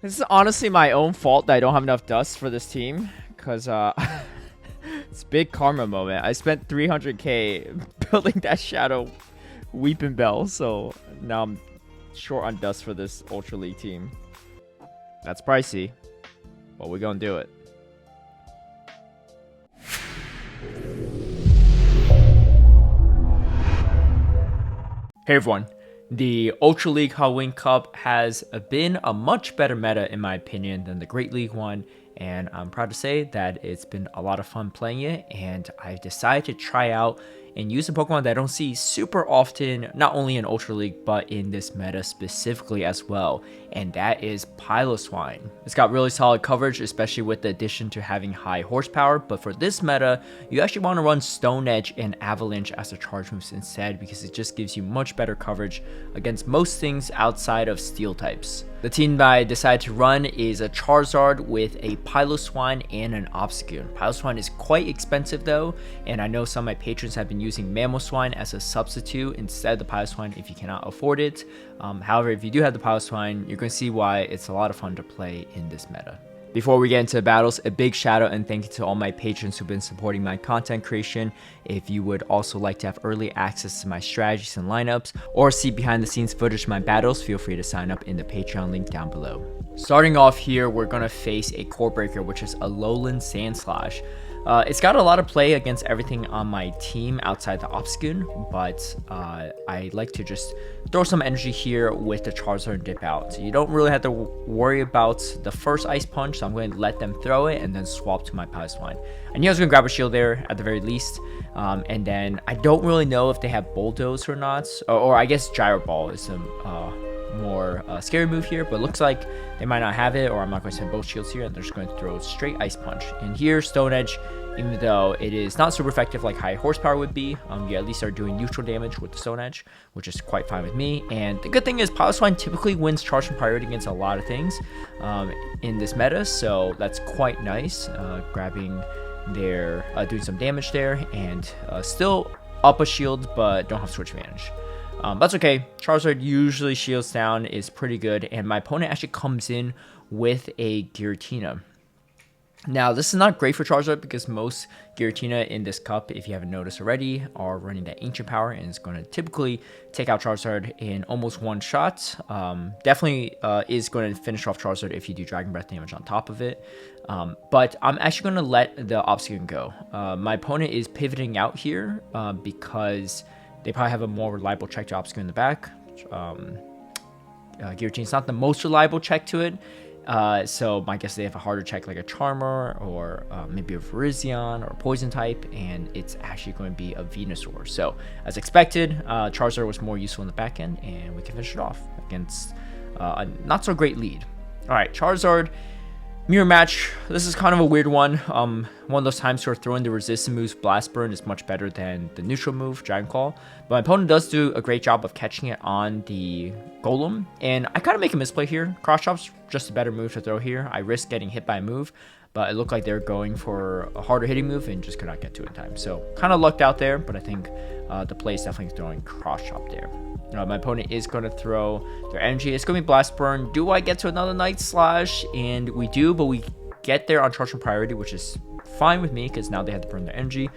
This is honestly my own fault that I don't have enough dust for this team. Because, it's big karma moment. I spent 300k building that Shadow Weeping Bell. So, now I'm short on dust for this Ultra League team. That's pricey. But we're gonna do it. Hey everyone. The Ultra League Halloween Cup has been a much better meta in my opinion than the Great League one, and I'm proud to say that it's been a lot of fun playing it, and I decided to try out and use a Pokemon that I don't see super often, not only in Ultra League, but in this meta specifically as well, and that is Piloswine. It's got really solid coverage, especially with the addition to having high horsepower, but for this meta, you actually want to run Stone Edge and Avalanche as the charge moves instead, because it just gives you much better coverage against most things outside of Steel types. The team that I decided to run is a Charizard with a Piloswine and an Obstagoon. Piloswine is quite expensive though, and I know some of my patrons have been using Mamoswine as a substitute instead of the Piloswine if you cannot afford it. However, if you do have the Piloswine, you're going to see why it's a lot of fun to play in this meta. Before we get into the battles, a big shout out and thank you to all my patrons who've been supporting my content creation. If you would also like to have early access to my strategies and lineups, or see behind the scenes footage of my battles, feel free to sign up in the Patreon link down below. Starting off here, we're going to face a core breaker, which is Alolan Sandslash. It's got a lot of play against everything on my team outside the Obstagoon, but I like to just throw some energy here with the Charizard and dip out. So you don't really have to worry about the first Ice Punch, so I'm going to let them throw it and then swap to my Piloswine. I knew I was going to grab a shield there at the very least, and then I don't really know if they have Bulldoze or not, or I guess Gyro Ball is a more scary move here, but looks like they might not have it, or I'm not going to send both shields here and they're just going to throw straight Ice Punch. And here Stone Edge, even though it is not super effective like high horsepower would be, you at least are doing neutral damage with the Stone Edge, which is quite fine with me. And the good thing is Piloswine typically wins charge from priority against a lot of things in this meta, so that's quite nice. Grabbing their doing some damage there, and still up a shield but don't have switch advantage. That's okay. Charizard usually shields down, is pretty good, and my opponent actually comes in with a Giratina. Now, this is not great for Charizard because most Giratina in this cup, if you haven't noticed already, are running that Ancient Power, and it's going to typically take out Charizard in almost one shot. Definitely is going to finish off Charizard if you do Dragon Breath damage on top of it. But I'm actually going to let the Obstagoon go. My opponent is pivoting out here because they probably have a more reliable check to Obstagoon in the back. Giratina's not the most reliable check to it. So my guess they have a harder check like a Charmer or maybe a Virizion or a Poison type, and it's actually going to be a Venusaur. So as expected, Charizard was more useful in the back end, and we can finish it off against a not so great lead. All right, Charizard. Mirror match. This is kind of a weird one. One of those times where throwing the resistant moves Blast Burn is much better than the neutral move Dragon Claw. But my opponent does do a great job of catching it on the Golem, and I kind of make a misplay here. Cross Chop's just a better move to throw here. I risk getting hit by a move, but it looked like they're going for a harder hitting move and just could not get to it in time. So kind of lucked out there, but I think the play is definitely throwing Cross Chop there. My opponent is going to throw their energy. It's going to be Blast Burn. Do I get to another Night Slash? And we do, but we get there on charge from priority, which is fine with me because now they have to burn their energy.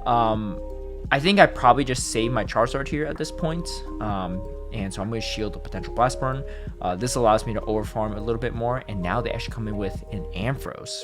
I think I probably just save my Charizard here at this point. And so I'm going to shield the potential Blast Burn. This allows me to overfarm a little bit more. And now they actually come in with an Ampharos.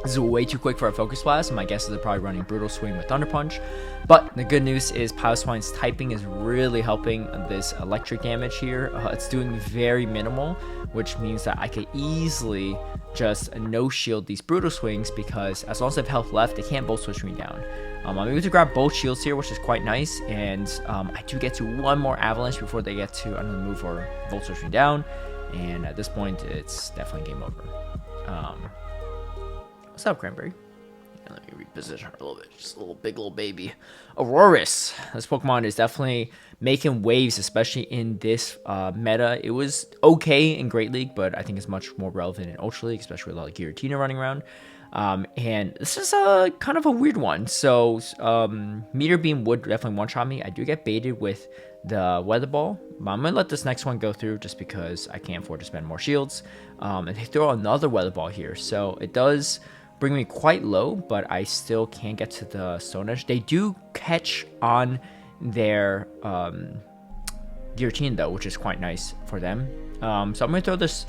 This is way too quick for a Focus Blast. My guess is they're probably running Brutal Swing with Thunder Punch. But the good news is Piloswine's typing is really helping this electric damage here. It's doing very minimal, which means that I could easily just no-shield these Brutal Swings because as long as I have health left, they can't both switch me down. I'm able to grab both shields here, which is quite nice. And I do get to one more Avalanche before they get to another move or both switch me down. And at this point, it's definitely game over. What's up, Cranberry? Let me reposition her a little bit. Just a little big little baby. Aurorus. This Pokemon is definitely making waves, especially in this meta. It was okay in Great League, but I think it's much more relevant in Ultra League, especially with a lot of Giratina running around. And this is kind of a weird one. So Meteor Beam would definitely one-shot me. I do get baited with the Weather Ball. I'm going to let this next one go through just because I can't afford to spend more shields. And they throw another Weather Ball here. So it does bring me quite low, but I still can't get to the Stone Edge. They do catch on their Giratina though, which is quite nice for them. So I'm going to throw this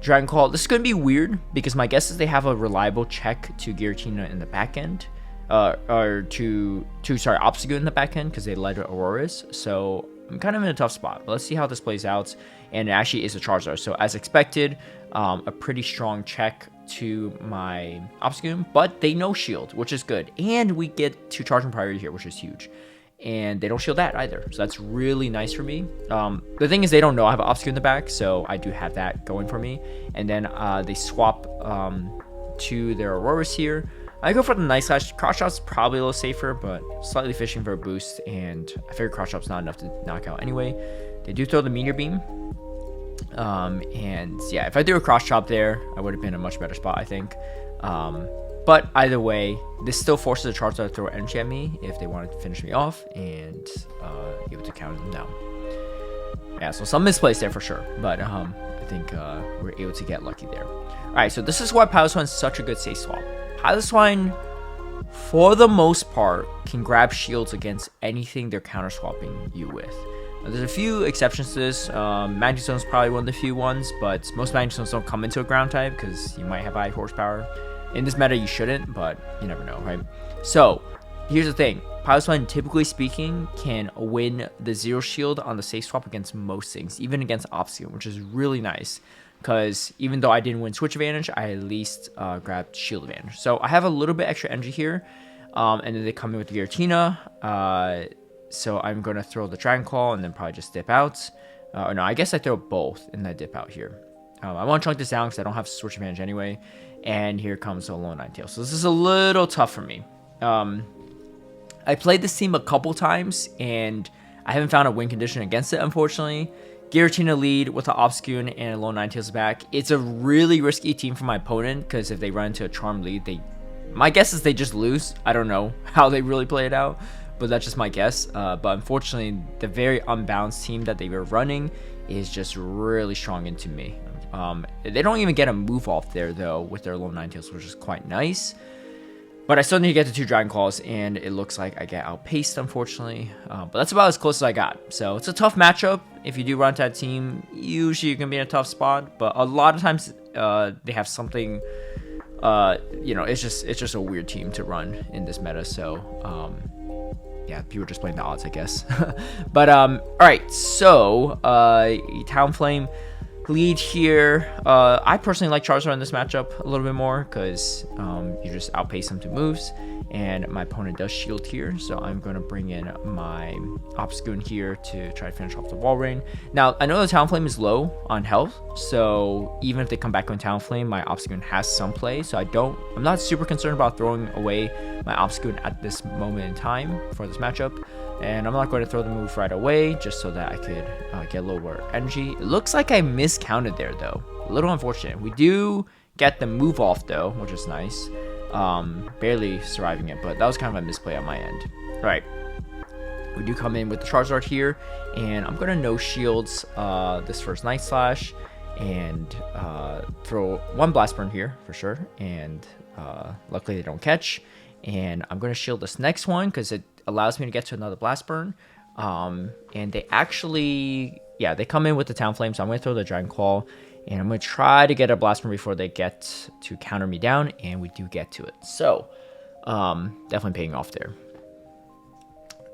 Dragon Claw. This is going to be weird because my guess is they have a reliable check to Giratina in the back end. Or to Obstagoon in the back end because they led Aurorus. So I'm kind of in a tough spot. But let's see how this plays out. And it actually is a Charizard. So as expected, a pretty strong check to my Obstagoon. But they no shield, which is good. And we get to charging priority here, which is huge. And they don't shield that either. So that's really nice for me. The thing is they don't know I have an Obstagoon in the back. So I do have that going for me. And then they swap to their Aurorus here. I go for the Night Slash. Cross Chop's probably a little safer, but slightly fishing for a boost, and I figure Cross Chop's not enough to knock out anyway. They do throw the Meteor Beam, and yeah, if I threw a Cross Chop there, I would have been in a much better spot, I think. But either way, this still forces the Charizard to throw energy at me if they wanted to finish me off, and able to counter them down. Yeah, so some misplays there for sure, but I think we're able to get lucky there. Alright, so this is why Piloswine is such a good safe swap. Piloswine, for the most part, can grab shields against anything they're counter swapping you with. Now, there's a few exceptions to this. Magnezone is probably one of the few ones, but most Magnezones don't come into a ground type because you might have high horsepower. In this meta, you shouldn't, but you never know, right? So, here's the thing. Piloswine, typically speaking, can win the zero shield on the safe swap against most things, even against Obstagoon, which is really nice. Because even though I didn't win switch advantage, I at least grabbed shield advantage. So I have a little bit extra energy here. And then they come in with the Giratina. So I'm going to throw the Dragon Claw and then probably just dip out. Or no, I guess I throw both and I dip out here. I want to chunk this down because I don't have switch advantage anyway. And here comes Alolan Ninetales. So this is a little tough for me. I played this team a couple times and I haven't found a win condition against it, unfortunately. Giratina lead with the Obstagoon and Alolan Ninetales back. It's a really risky team for my opponent because if they run into a Charm lead, my guess is they just lose. I don't know how they really play it out, but that's just my guess. But unfortunately, the very unbalanced team that they were running is just really strong into me. They don't even get a move off there though with their Alolan Ninetales, which is quite nice. But I still need to get the 2 Dragon Claws, and it looks like I get outpaced, unfortunately. But that's about as close as I got. So it's a tough matchup. If you do run to that team, usually you can be in a tough spot. But a lot of times they have something, it's just a weird team to run in this meta. So, yeah, people are just playing the odds, I guess. But, all right, so Talonflame lead here. I personally like Charizard in this matchup a little bit more because you just outpace him to moves, and my opponent does shield here, so I'm going to bring in my Obstagoon here to try to finish off the Wall Rain. Now, I know the Talonflame is low on health, so even if they come back on Talonflame, my Obstagoon has some play, so I'm not super concerned about throwing away my Obstagoon at this moment in time for this matchup. And I'm not going to throw the move right away, just so that I could get lower energy. It looks like I miscounted there, though. A little unfortunate. We do get the move off, though, which is nice. Barely surviving it, but that was kind of a misplay on my end. All right. We do come in with the Charizard here, and I'm going to no shields this first Night Slash, and throw 1 Blast Burn here, for sure. And luckily they don't catch. And I'm going to shield this next one, because it allows me to get to another Blast Burn. And they actually, yeah, they come in with the Talonflame, so I'm going to throw the Dragon Claw, and I'm going to try to get a Blast Burn before they get to counter me down, and we do get to it. So, definitely paying off there.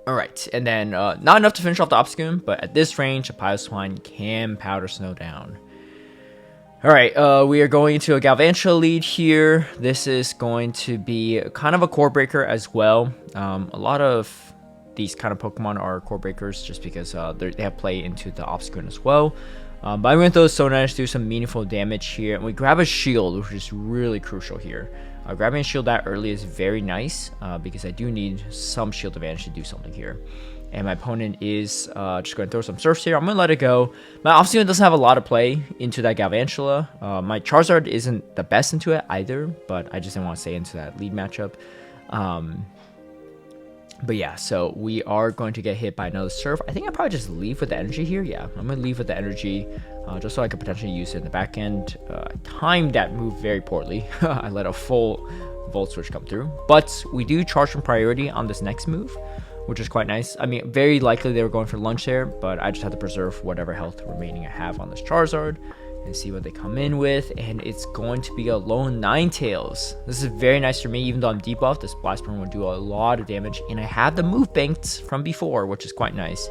Alright, and then, not enough to finish off the Obstagoon, but at this range, a Piloswine can Powder Snow down. Alright, we are going into a Galvantula lead here. This is going to be kind of a core breaker as well. A lot of these kind of Pokemon are core breakers just because they have play into the Obstagoon as well. But I'm going to throw Stone Edge, do some meaningful damage here. And we grab a shield, which is really crucial here. Grabbing a shield that early is very nice because I do need some shield advantage to do something here. And my opponent is just going to throw some Surfs here. I'm going to let it go. My Obstagoon doesn't have a lot of play into that Galvantula. My Charizard isn't the best into it either, but I just didn't want to stay into that lead matchup. But yeah, so we are going to get hit by another Surf. I think I'll probably just leave with the energy here. Yeah, I'm going to leave with the energy just so I could potentially use it in the back end. Timed that move very poorly. I let a full Volt Switch come through. But we do charge from priority on this next move, which is quite nice. I mean, very likely they were going for lunch there, but I just had to preserve whatever health remaining I have on this Charizard and see what they come in with. And it's going to be a Alolan Ninetales. This is very nice for me. Even though I'm debuffed, this Blast Burn will do a lot of damage, and I have the move banked from before, which is quite nice.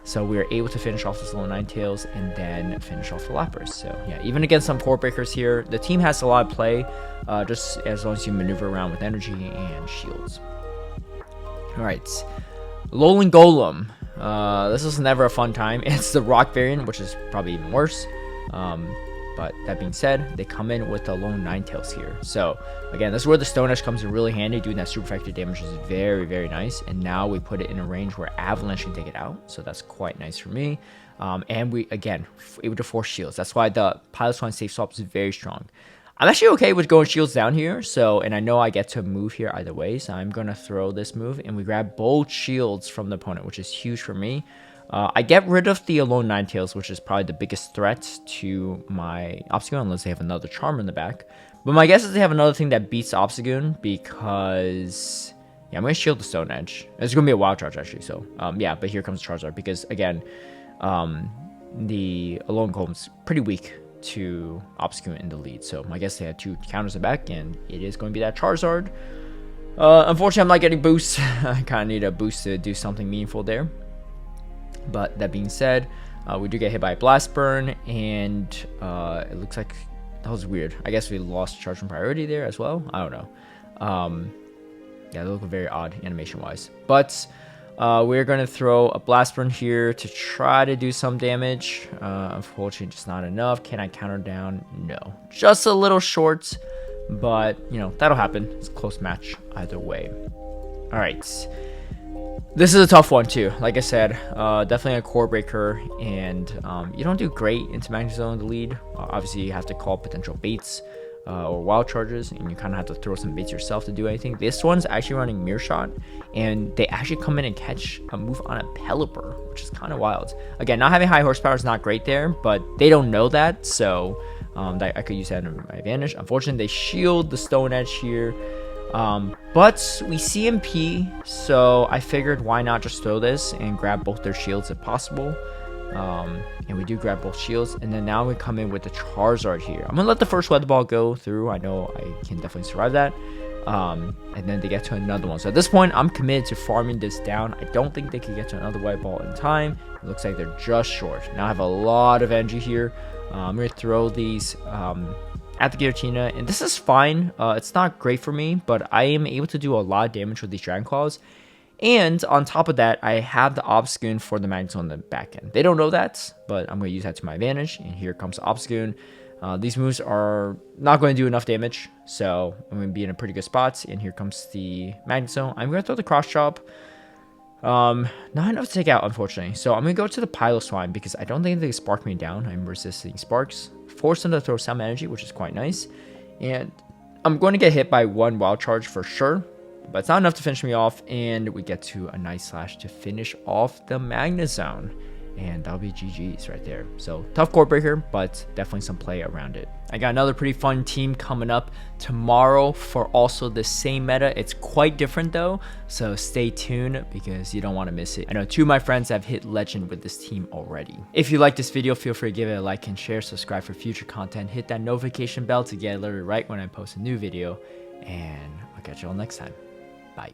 So we are able to finish off this Alolan Ninetales and then finish off the Lapras. So yeah, even against some core breakers here, the team has a lot of play, just as long as you maneuver around with energy and shields. All right, Alolan Golem. This is never a fun time. It's the rock variant, which is probably even worse. But that being said, they come in with the Alolan Ninetales here. So again, this is where the Stone Edge comes in really handy. Doing that super effective damage is very, very nice. And now we put it in a range where Avalanche can take it out. So that's quite nice for me. And we, again, able to force shields. That's why the Pilot Swine safe swap is very strong. I'm actually okay with going shields down here. So, and I know I get to move here either way. So I'm going to throw this move and we grab both shields from the opponent, which is huge for me. I get rid of the Alolan Ninetales, which is probably the biggest threat to my Obstagoon, unless they have another Charmer in the back. But my guess is they have another thing that beats Obstagoon, because yeah, I'm going to shield the Stone Edge. It's going to be a Wild Charge, actually. So yeah, but here comes Charizard, because again, the Alolan Golem's pretty weak to Obstagoon in the lead. So my guess they had 2 counters in the back, and it is going to be that Charizard. Unfortunately, I'm not getting boosts. I kind of need a boost to do something meaningful there. But that being said, we do get hit by a Blast Burn, and it looks like that was weird. I guess we lost charge from priority there as well. I don't know. Yeah, they look very odd animation-wise. But we're going to throw a Blast Burn here to try to do some damage. Unfortunately, just not enough. Can I counter down? No. Just a little short, but, you know, that'll happen. It's a close match either way. All right. This is a tough one too. Like I said, definitely a core breaker, and you don't do great into Magnezone in the lead. Obviously, you have to call potential baits or wild charges, and you kind of have to throw some baits yourself to do anything. This one's actually running Mirror Shot, and they actually come in and catch a move on a Pelipper, which is kind of wild. Again, not having high horsepower is not great there, but they don't know that, so I could use that to my advantage. Unfortunately, they shield the Stone Edge here. But we CMP, so I figured why not just throw this and grab both their shields if possible. And we do grab both shields, and then now we come in with the Charizard here. I'm gonna let the first Weather Ball go through. I know I can definitely survive that. And then they get to another one. So at this point, I'm committed to farming this down. I don't think they can get to another Weather Ball in time. It looks like they're just short. Now I have a lot of energy here. I'm gonna throw these at the Giratina, and this is fine. It's not great for me, but I am able to do a lot of damage with these Dragon Claws. And on top of that, I have the Obstagoon for the Magnezone on the back end. They don't know that, but I'm going to use that to my advantage. And here comes the Obstagoon. These moves are not going to do enough damage, so I'm going to be in a pretty good spot. And here comes the Magnezone. I'm going to throw the Cross Chop. Not enough to take out, unfortunately. So I'm going to go to the Pilot Swine, because I don't think they can spark me down. I'm resisting sparks. Force them to throw some energy, which is quite nice. And I'm going to get hit by 1 Wild Charge for sure, but it's not enough to finish me off. And we get to a nice slash to finish off the Magnezone. And that'll be GG's right there. So tough core breaker, but definitely some play around it. I got another pretty fun team coming up tomorrow for also the same meta. It's quite different though, so stay tuned because you don't want to miss it. I know 2 of my friends have hit legend with this team already. If you like this video, feel free to give it a like and share, subscribe for future content, hit that notification bell to get alerted right when I post a new video, and I'll catch you all next time. Bye.